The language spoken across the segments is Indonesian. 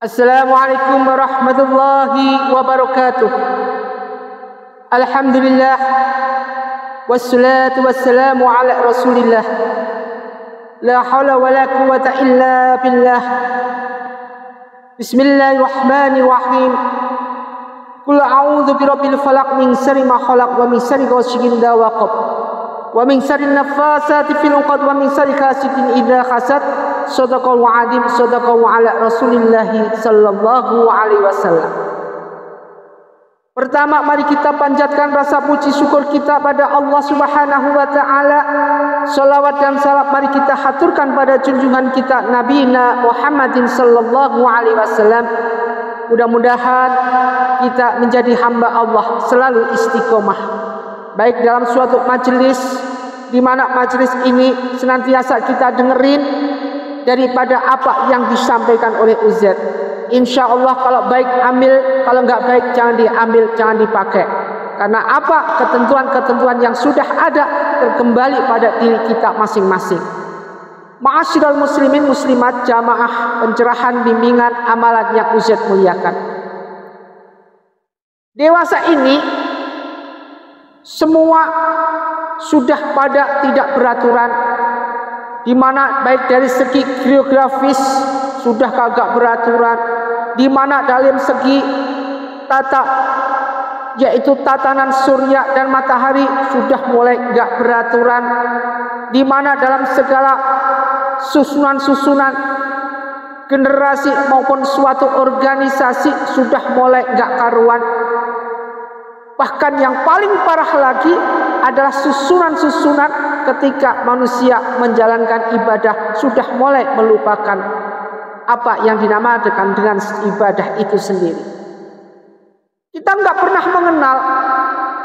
Assalamualaikum warahmatullahi wabarakatuh. Alhamdulillah wassalatu wassalamu ala rasulillah. La hawla wa la quwwata illa billah. Bismillahirrahmanirrahim. Qul a'udzu birabbil falaq min syarri ma khalaq wa min syarri ghasiqin idza waqab wa min syarri naffasati fil 'uqad wa min syarri hasidin idza hasad. Shadaqallahu adzim, shadaqallahu ala Rasulillah sallallahu alaihi wasallam. Pertama, mari kita panjatkan rasa puji syukur kita pada Allah Subhanahu wa taala. Shalawat dan salam mari kita haturkan pada junjungan kita Nabi Muhammadin sallallahu alaihi wasallam. Mudah-mudahan kita menjadi hamba Allah selalu istiqomah, baik dalam suatu majelis di mana majelis ini senantiasa kita dengerin daripada apa yang disampaikan oleh Ustaz. Insya Allah kalau baik ambil, kalau enggak baik jangan diambil, jangan dipakai. Karena apa? Ketentuan-ketentuan yang sudah ada terkembali pada diri kita masing-masing. Ma'asyiral muslimin muslimat, jamaah pencerahan bimbingan amalan yang Ustaz muliakan. Dewasa ini semua sudah pada tidak beraturan, di mana baik dari segi geografis sudah kagak beraturan, di mana dalam segi yaitu tatanan surya dan matahari sudah mulai enggak beraturan, di mana dalam segala susunan-susunan generasi maupun suatu organisasi sudah mulai enggak karuan. Bahkan yang paling parah lagi adalah susunan-susunan ketika manusia menjalankan ibadah sudah mulai melupakan apa yang dinamakan dengan ibadah itu sendiri. Kita nggak pernah mengenal,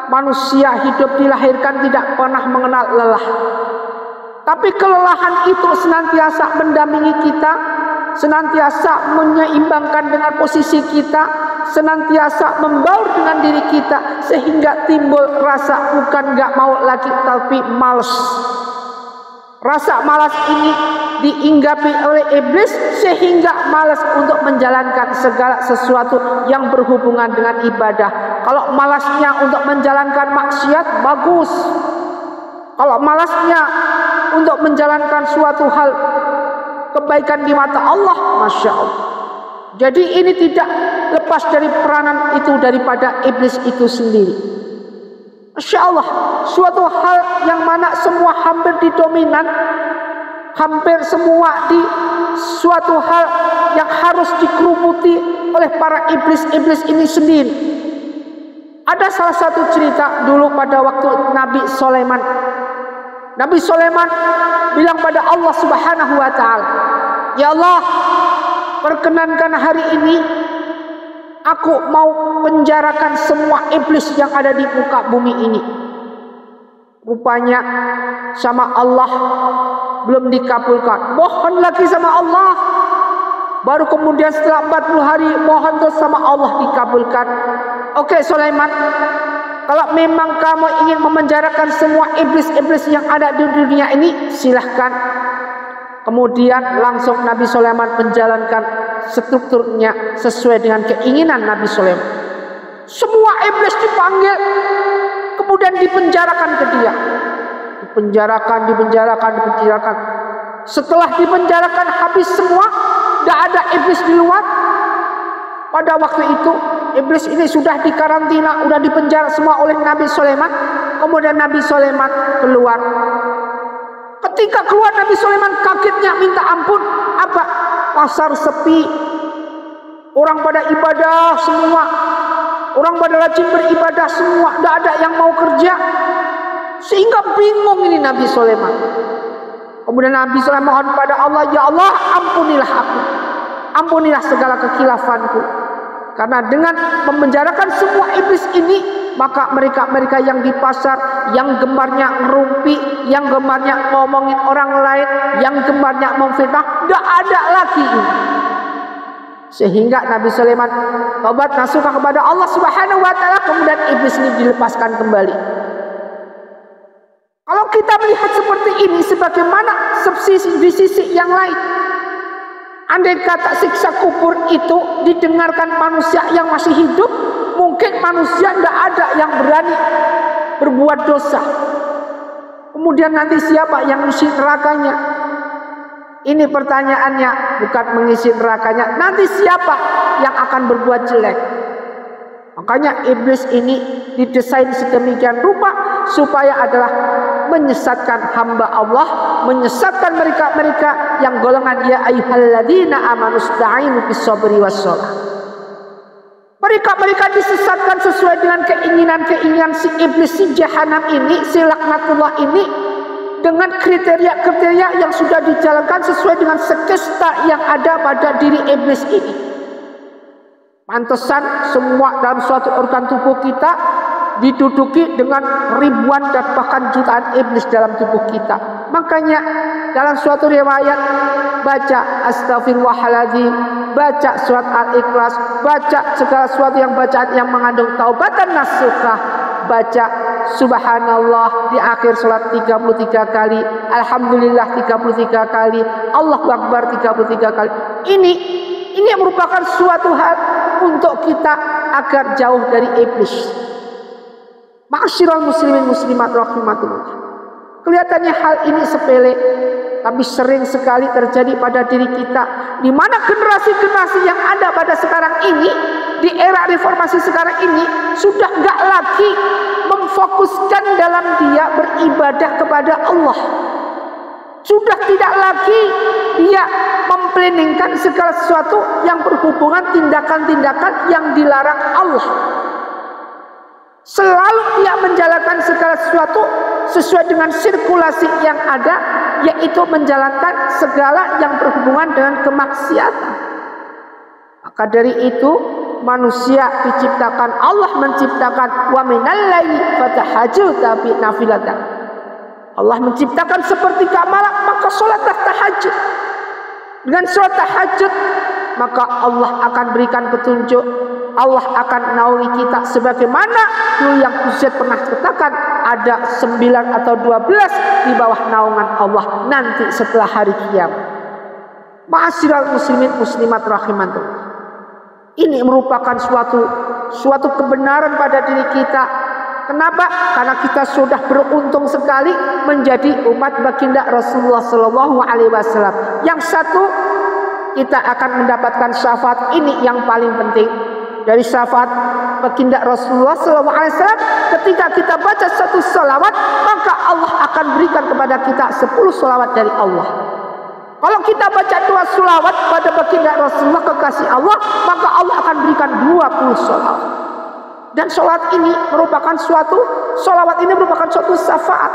manusia hidup dilahirkan tidak pernah mengenal lelah. Tapi kelelahan itu senantiasa mendampingi kita, senantiasa menyeimbangkan dengan posisi kita, senantiasa membaur dengan diri kita, sehingga timbul rasa bukan nggak mau lagi tapi malas. Rasa malas ini diinggapi oleh iblis sehingga malas untuk menjalankan segala sesuatu yang berhubungan dengan ibadah. Kalau malasnya untuk menjalankan maksiat, bagus. Kalau malasnya untuk menjalankan suatu hal kebaikan di mata Allah, masya Allah. Jadi ini tidak lepas dari peranan itu daripada iblis itu sendiri. Masya Allah, suatu hal yang mana semua hampir didominan, hampir semua di suatu hal yang harus dikeruputi oleh para iblis-iblis ini sendiri. Ada salah satu cerita dulu pada waktu Nabi Sulaiman. Nabi Sulaiman bilang pada Allah Subhanahu wa taala, "Ya Allah, perkenankan hari ini aku mau penjarakan semua iblis yang ada di muka bumi ini." Rupanya sama Allah belum dikabulkan. Mohon lagi sama Allah. Baru kemudian setelah 40 hari mohon terus sama Allah dikabulkan. Oke Sulaiman, kalau memang kamu ingin memenjarakan semua iblis-iblis yang ada di dunia ini, silahkan. Kemudian langsung Nabi Sulaiman menjalankan strukturnya sesuai dengan keinginan Nabi Sulaiman. Semua iblis dipanggil, kemudian dipenjarakan ke dia. Dipenjarakan. Setelah dipenjarakan habis semua, tidak ada iblis di luar. Pada waktu itu iblis ini sudah dikarantina, sudah dipenjara semua oleh Nabi Sulaiman. Kemudian Nabi Sulaiman keluar. Ketika keluar Nabi Sulaiman kagetnya minta ampun. Apa? Pasar sepi, orang pada ibadah semua, orang pada rajin beribadah semua, tidak ada yang mau kerja, sehingga bingung ini Nabi Sulaiman. Kemudian Nabi Sulaiman mohon pada Allah, "Ya Allah, ampunilah aku, ampunilah segala kekilafanku, karena dengan memenjarakan semua iblis ini, maka mereka yang di pasar, yang gemarnya ngerumpi, yang gemarnya ngomongin orang lain, yang gemarnya memfitnah, tidak ada lagi." Sehingga Nabi Sulaiman taubat nasuha kepada Allah Subhanahu wa taala, kemudian iblis ini dilepaskan kembali. Kalau kita melihat seperti ini, sebagaimana di sisi yang lain, Andai kata siksa kubur itu didengarkan manusia yang masih hidup, mungkin manusia tidak ada yang berani berbuat dosa. Kemudian nanti siapa yang mengisi nerakanya? Ini pertanyaannya, bukan mengisi nerakanya. Nanti siapa yang akan berbuat jelek? Makanya iblis ini didesain sedemikian rupa supaya adalah menyesatkan hamba Allah, menyesatkan mereka-mereka yang golongan ya ayyuhalladzina amanu sta'inu bis-sabri was-shalah. Mereka disesatkan sesuai dengan keinginan-keinginan si iblis, si jahanam ini, si laknatullah ini, dengan kriteria-kriteria yang sudah dijalankan sesuai dengan sekesta yang ada pada diri iblis ini. Pantesan semua dalam suatu organ tubuh kita diduduki dengan ribuan dan bahkan jutaan iblis dalam tubuh kita. Makanya dalam suatu riwayat baca astaghfirullahaladzim, baca surat Al-Ikhlas, baca segala sesuatu yang bacaan yang mengandung taubatan nasuhah, baca subhanallah di akhir salat 33 kali, alhamdulillah 33 kali, Allahu Akbar 33 kali. Ini merupakan suatu hal untuk kita agar jauh dari iblis. Ma'asyiral muslimin muslimat rahimatullah. Kelihatannya hal ini sepele, tapi sering sekali terjadi pada diri kita, di mana generasi-generasi yang ada pada sekarang ini, di era reformasi sekarang ini, sudah nggak lagi memfokuskan dalam dia beribadah kepada Allah. Sudah tidak lagi dia memplanningkan segala sesuatu yang berhubungan tindakan-tindakan yang dilarang Allah. Selalu dia menjalankan segala sesuatu sesuai dengan sirkulasi yang ada, yaitu menjalankan segala yang berhubungan dengan kemaksiatan. Maka dari itu manusia diciptakan, Allah menciptakan wa minal laili fatahajjud bi nafilatan. Allah menciptakan sepertiga malam, maka sholatlah tahajud. Dengan sholat tahajud, maka Allah akan berikan petunjuk, Allah akan naungi kita sebagaimana dulu yang Ustaz pernah katakan, ada 9 atau 12 di bawah naungan Allah nanti setelah hari kiamat. Ma'asyiral muslimin muslimat rahimatullah. Ini merupakan suatu kebenaran pada diri kita. Kenapa? Karena kita sudah beruntung sekali menjadi umat baginda Rasulullah Sallallahu Alaihi Wasallam. Yang satu, kita akan mendapatkan syafaat ini yang paling penting dari syafaat baginda Rasulullah Sallallahu Alaihi Wasallam. Ketika kita baca satu salawat, maka Allah akan berikan kepada kita 10 salawat dari Allah. Kalau kita baca 2 salawat pada baginda Rasulullah kekasih Allah, maka Allah akan berikan 20 salawat. Dan salawat ini merupakan salawat ini merupakan suatu syafaat.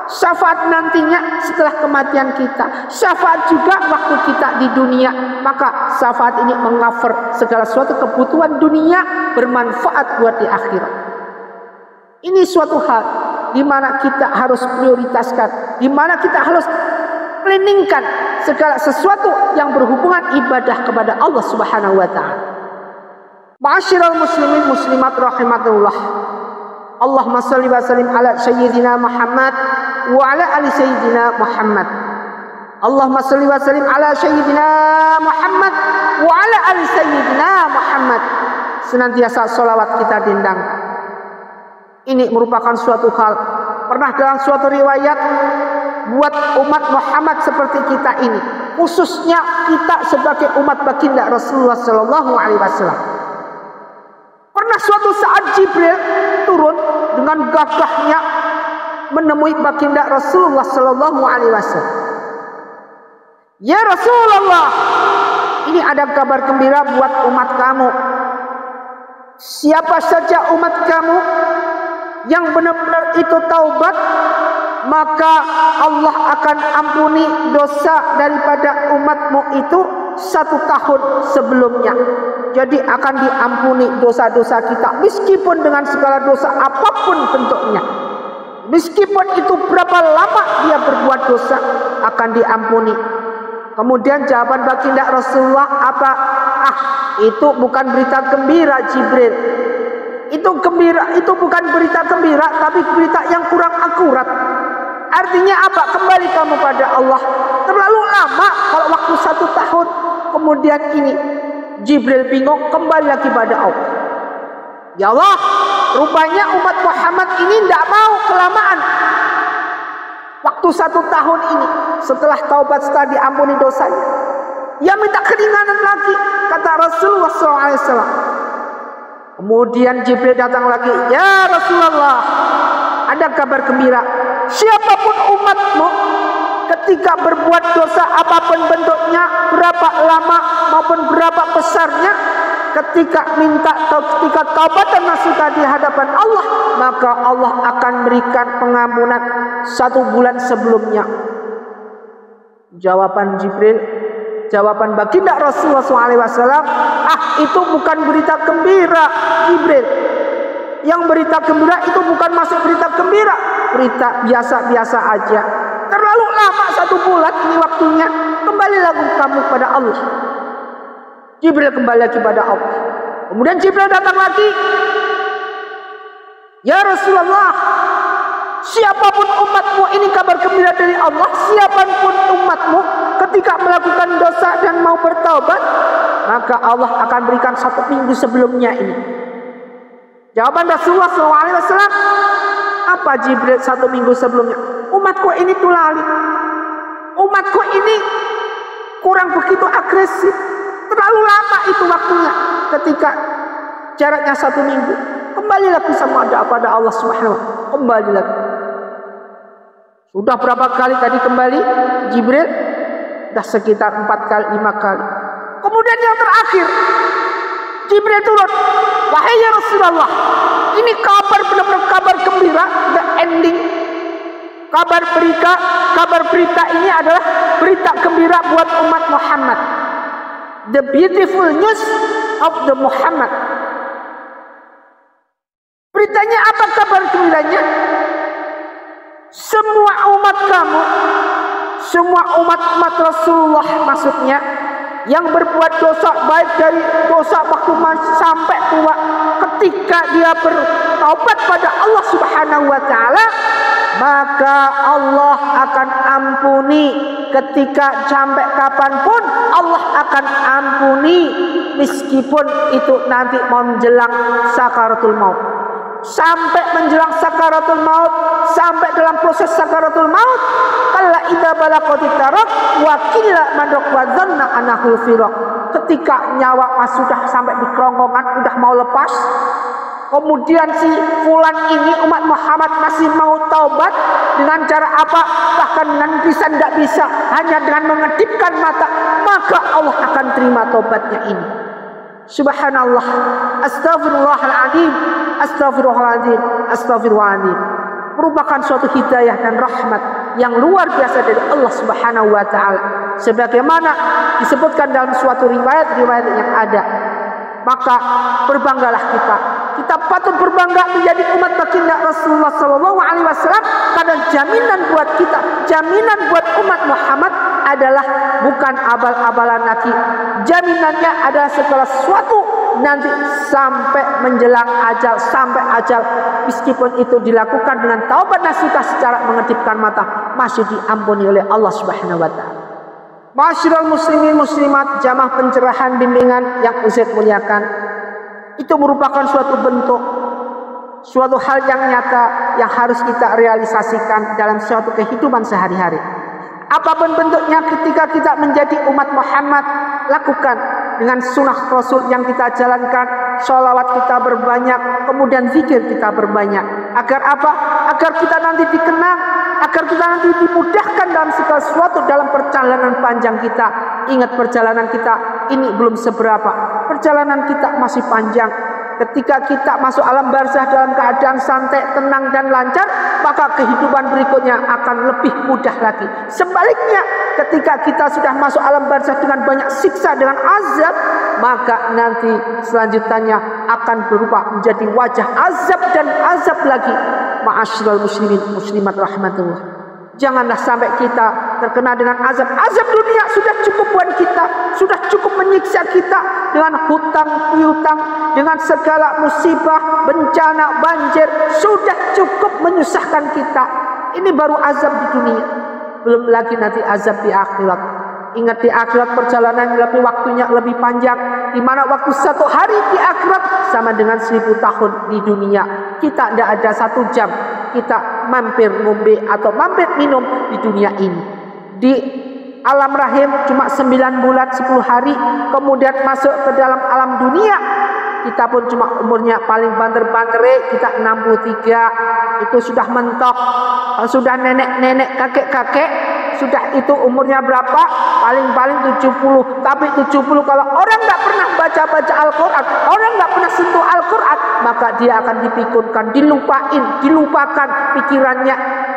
Syafaat nantinya setelah kematian kita, syafaat juga waktu kita di dunia. Maka syafaat ini meng-cover segala suatu kebutuhan dunia, bermanfaat buat di akhirat. Ini suatu hal di mana kita harus prioritaskan, di mana kita harus planningkan segala sesuatu yang berhubungan ibadah kepada Allah Subhanahu wa taala. Ma'asyiral muslimin muslimat rahimatullah. Allahumma shalli wa sallim ala sayyidina Muhammad wa ala ali sayyidina Muhammad. Allahumma shalli wa sallim ala sayyidina Muhammad wa ala ali sayyidina Muhammad. Senantiasa salawat kita dendangkan. Ini merupakan suatu hal. Pernah dalam suatu riwayat buat umat Muhammad seperti kita ini, khususnya kita sebagai umat baginda Rasulullah Sallallahu Alaihi Wasallam. Pernah suatu saat Jibril turun dengan gagahnya menemui baginda Rasulullah Sallallahu Alaihi Wasallam. Ya Rasulullah, ini ada kabar gembira buat umat kamu. Siapa saja umat kamu yang benar-benar itu taubat, maka Allah akan ampuni dosa daripada umatmu itu 1 tahun sebelumnya. Jadi akan diampuni dosa-dosa kita, meskipun dengan segala dosa apapun bentuknya. Meskipun itu berapa lama dia berbuat dosa, akan diampuni. Kemudian jawaban baginda Rasulullah apa? Itu bukan berita gembira Jibril. Itu bukan berita gembira, tapi berita yang kurang akurat. Artinya apa? Kembali kamu pada Allah. Terlalu lama kalau waktu 1 tahun. Kemudian ini Jibril bingung, kembali lagi pada Allah. Ya Allah, rupanya umat Muhammad ini tidak mau kelamaan. Waktu 1 tahun ini, setelah taubat, setelah diampuni dosanya, ia minta keringanan lagi, kata Rasulullah SAW. Kemudian Jibril datang lagi, ya Rasulullah, ada kabar gembira. Siapapun umatmu, ketika berbuat dosa apapun bentuknya, berapa lama maupun berapa besarnya, ketika minta atau ketika taubat dan nasuha di hadapan Allah, maka Allah akan berikan pengampunan 1 bulan sebelumnya. Jawaban Jibril, jawaban baginda Rasulullah SAW, itu bukan berita gembira Jibril. Yang berita gembira itu bukan masuk berita gembira, berita biasa-biasa aja. Terlalu lama 1 bulan ini waktunya. Kembali lagi kamu pada Allah. Jibril kembali lagi pada Allah. Kemudian Jibril datang lagi, ya Rasulullah, siapapun umatmu, ini kabar gembira dari Allah. Siapapun umatmu ketika melakukan dosa dan mau bertaubat, maka Allah akan berikan 1 minggu sebelumnya ini. Jawaban Rasulullah SAW, apa Jibril 1 minggu sebelumnya? Umatku ini tulali, umatku ini kurang begitu agresif, terlalu lama itu waktunya. Ketika jaraknya 1 minggu, kembali lagi sama pada Allah Subhanahu. Kembali lagi. Sudah berapa kali tadi kembali Jibril? Sudah sekitar 4 kali, 5 kali. Kemudian yang terakhir, Jibril turun, wahai ya Rasulullah, ini kabar benar-benar kabar gembira, the ending. Kabar berita ini adalah berita gembira buat umat Muhammad. The beautiful news of the Muhammad. Beritanya apa kabar gembiranya? Semua umat kamu, semua umat Rasulullah maksudnya, yang berbuat dosa, baik dari dosa waktu sampai tua, ketika dia bertaubat pada Allah Subhanahu wa taala, maka Allah akan ampuni. Ketika sampai kapanpun Allah akan ampuni, meskipun itu nanti mau menjelang sakaratul maut. Sampai menjelang sakaratul maut, sampai dalam proses sakaratul maut, kalla idza balaqatit taraq wa qila man wa dhanna annahu firaq. Ketika nyawa sudah sampai di kerongkongan, udah mau lepas, kemudian si fulan ini umat Muhammad masih mau taubat dengan cara apa? Bahkan dengan bisa tidak bisa, hanya dengan mengedipkan mata, maka Allah akan terima taubatnya ini. Subhanallah, astagfirullahaladzim, astagfirullahaladzim, astagfirullahaladzim. Merupakan suatu hidayah dan rahmat yang luar biasa dari Allah Subhanahu wa taala. Sebagaimana disebutkan dalam suatu riwayat-riwayat yang ada. Maka berbanggalah kita. Kita patut berbangga menjadi umat baginda Rasulullah SAW, karena jaminan buat kita, jaminan buat umat Muhammad adalah bukan abal-abalan lagi. Jaminannya adalah segala sesuatu nanti sampai menjelang ajal, sampai ajal, meskipun itu dilakukan dengan taubat nasuha secara mengedipkan mata, masih diampuni oleh Allah Subhanahu wa taala. Ma'asyiral muslimin muslimat, jamaah pencerahan bimbingan yang Ustaz muliakan, itu merupakan suatu bentuk, suatu hal yang nyata yang harus kita realisasikan dalam suatu kehidupan sehari-hari. Apapun bentuknya, ketika kita menjadi umat Muhammad, lakukan dengan sunnah Rasul yang kita jalankan. Sholawat kita berbanyak, kemudian zikir kita berbanyak. Agar apa? Agar kita nanti dikenang, agar kita nanti dimudahkan dalam segala sesuatu dalam perjalanan panjang kita. Ingat, perjalanan kita ini belum seberapa, perjalanan kita masih panjang. Ketika kita masuk alam barzah dalam keadaan santai, tenang dan lancar, maka kehidupan berikutnya akan lebih mudah lagi. Sebaliknya, ketika kita sudah masuk alam barzah dengan banyak siksa, dengan azab, maka nanti selanjutnya akan berupa menjadi wajah azab dan azab lagi. Ma'asyiral muslimin muslimat rahmatullah. Janganlah sampai kita terkena dengan azab. Azab dunia sudah cukup buat kita, sudah cukup menyiksa kita dengan hutang piutang, dengan segala musibah, bencana, banjir, sudah cukup menyusahkan kita. Ini baru azab di dunia, belum lagi nanti azab di akhirat. Ingat di akhirat perjalanan lebih waktunya lebih panjang, di mana waktu 1 hari di akhirat sama dengan 1000 tahun di dunia. Kita tidak ada 1 jam kita mampir ngombe atau mampir minum di dunia ini. Di alam rahim cuma 9 bulan 10 hari, kemudian masuk ke dalam alam dunia. Kita pun cuma umurnya paling banter-bantere kita 63, itu sudah mentok. Sudah nenek-nenek, kakek-kakek, sudah itu umurnya berapa? Paling-paling 70. Tapi 70 kalau orang nggak pernah baca-baca Al-Quran, orang nggak pernah sentuh Al-Quran, maka dia akan dipikunkan, dilupakan pikirannya,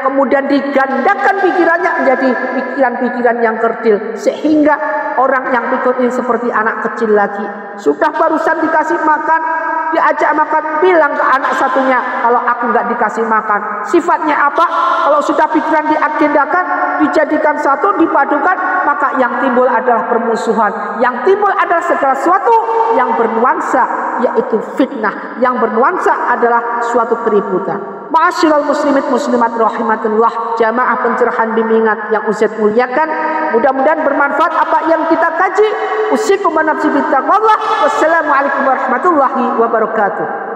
kemudian digandakan pikirannya menjadi pikiran-pikiran yang kerdil, sehingga orang yang pikun ini seperti anak kecil lagi. Sudah barusan dikasih makan, diajak makan, bilang ke anak satunya, kalau aku nggak dikasih makan. Sifatnya apa? Kalau sudah pikiran diagendakan, dijadikan satu, dipadukan, maka yang timbul adalah permusuhan. Yang timbul adalah segala sesuatu yang bernuansa, yaitu fitnah. Yang bernuansa adalah suatu keributan. Ma'asyiral muslimin muslimat rahimatullah, jamaah pencerahan bimbingan yang Ustaz muliakan, mudah-mudahan bermanfaat apa yang kita kaji. Usikum wa nafsi bittaqwallah. Wassalamualaikum warahmatullahi wabarakatuh.